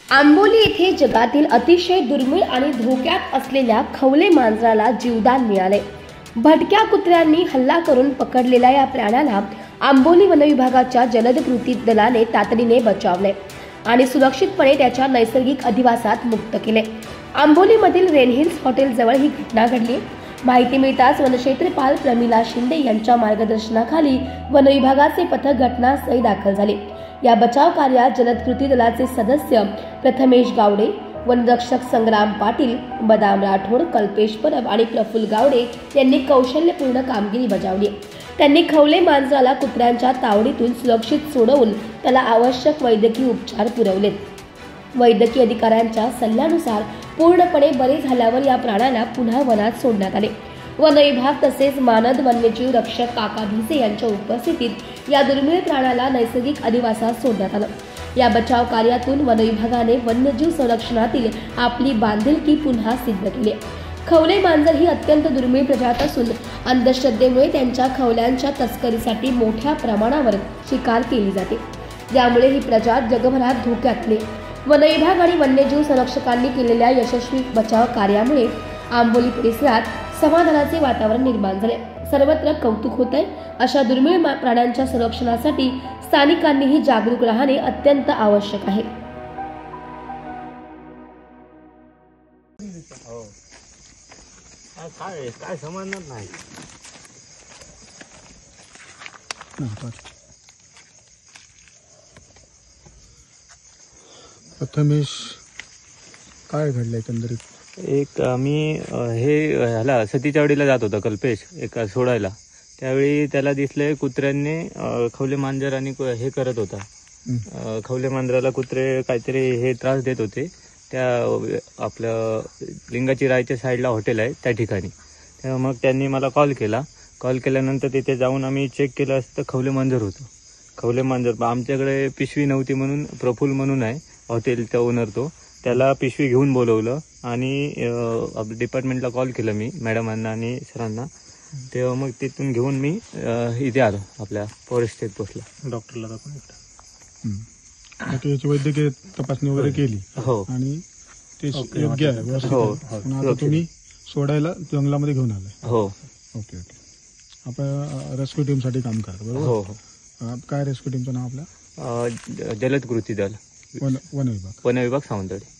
आंबोली येथे जगातील अतिशय दुर्मिळ आणि धोक्यात असलेल्या खवले मांजराला जीवदान मिळाले। भटक्या कुत्र्यांनी हल्ला करून पकडलेल्या या प्राण्याला आंबोली वनविभागाच्या जलद कृती दलाने तातडीने बचावले आणि सुरक्षितपणे त्याच्या नैसर्गिक अधिवासात मुक्त केले। आंबोलीमधील रेन हिल्स हॉटेल जवळ ही घटना घडली। माहिती मिळताच वनक्षेत्रपाल प्रमिला शिंदे यांच्या मार्गदर्शनाखाली वनविभागाचे पथक घटनास्थळी दाखल झाले। या बचाव कार्यात जलद कृती दलाचे सदस्य प्रथमेश गावडे, वनरक्षक संग्राम पाटील, बदाम राठोड, कल्पेश परब आणि प्रफुल्ल गावडे यांनी कौशल्यपूर्ण कामगिरी बजावली। त्यांनी खवले मांजराला कुत्र्यांच्या तावडीतून सुरक्षित सोडवून त्याला आवश्यक वैद्यकीय उपचार पुरवलेत। वैद्यकीय अधिकाऱ्यांच्या सल्ल्यानुसार पूर्णपणे बरे झाल्यावर या प्राण्याला पुन्हा वनात सोडण्यात आले। वन विभाग तसेच मानद वन्यजीव रक्षक काका भिसे यांच्या उपस्थितीत या दुर्मिळ प्राण्याला नैसर्गिक अधिवासात सोडण्यात आलं। या बचाव कार्यातून वन विभागाने वन्यजीव संरक्षणातील आपली बांधिलकी पुन्हा सिद्ध केली। खवले मांजर ही अत्यंत दुर्मिळ प्रजात असून अंधश्रद्धेमुळे त्यांच्या खवल्यांच्या तस्करीसाठी मोठ्या प्रमाणावर शिकार केली जाते, ज्यामुळे ही प्रजात जगभरात धोक्यातली। वन विभाग आणि वन्यजीव संरक्षकांनी केलेल्या यशस्वी बचाव कार्यामुळे आंबोली परिसरात समाधानाचे वातावरण निर्माण झाले। सर्वत्र कौतुक होत आहे। अशा दुर्मिळ प्राण्यांच्या संरक्षणासाठी स्थानिकांनीही जागरूक राहणे अत्यंत आवश्यक आहे। काय समजणार नाही। प्रथमेश, काय घडलं एकंदरीत? एक आम्ही ह्याला सतीच्यावाडीला जात होता कल्पेश एका सोडायला, त्यावेळी त्याला दिसले कुत्र्यांनी खवले मांजर आणि हे करत होता। खवले मांजराला कुत्रे काहीतरी हे त्रास देत होते। त्या आपलं लिंगाची रायच्या साईडला हॉटेल आहे त्या ठिकाणी। तेव्हा मग त्यांनी मला कॉल केल्यानंतर तिथे जाऊन आम्ही चेक केलं असतं, खवले मांजर होतं। खवले मांजर आमच्याकडे पिशवी नव्हती म्हणून प्रफुल्ल म्हणून आहे हॉटेलचा ओनर, तो त्याला पिशवी घेऊन बोलवलं आणि डिपार्टमेंटला कॉल केलं मी मॅडमांना आणि सरांना। तेव्हा मग तिथून घेऊन मी इथे आलो आपल्या फॉरेस्ट चेकपोस्टला। डॉक्टरला त्याची वैद्यकीय तपासणी वगैरे केली हो आणि ते योग्य आहे। हो, आता तुम्ही सोडायला जंगलामध्ये घेऊन आलाय? हो। Okay okay. आपण रेस्क्यू टीम साठी काम करतो बरोबर? हो हो। काय रेस्क्यू टीमचं नाव आपलं? जलद कृती दल, वन विभाग सावंतवाडी।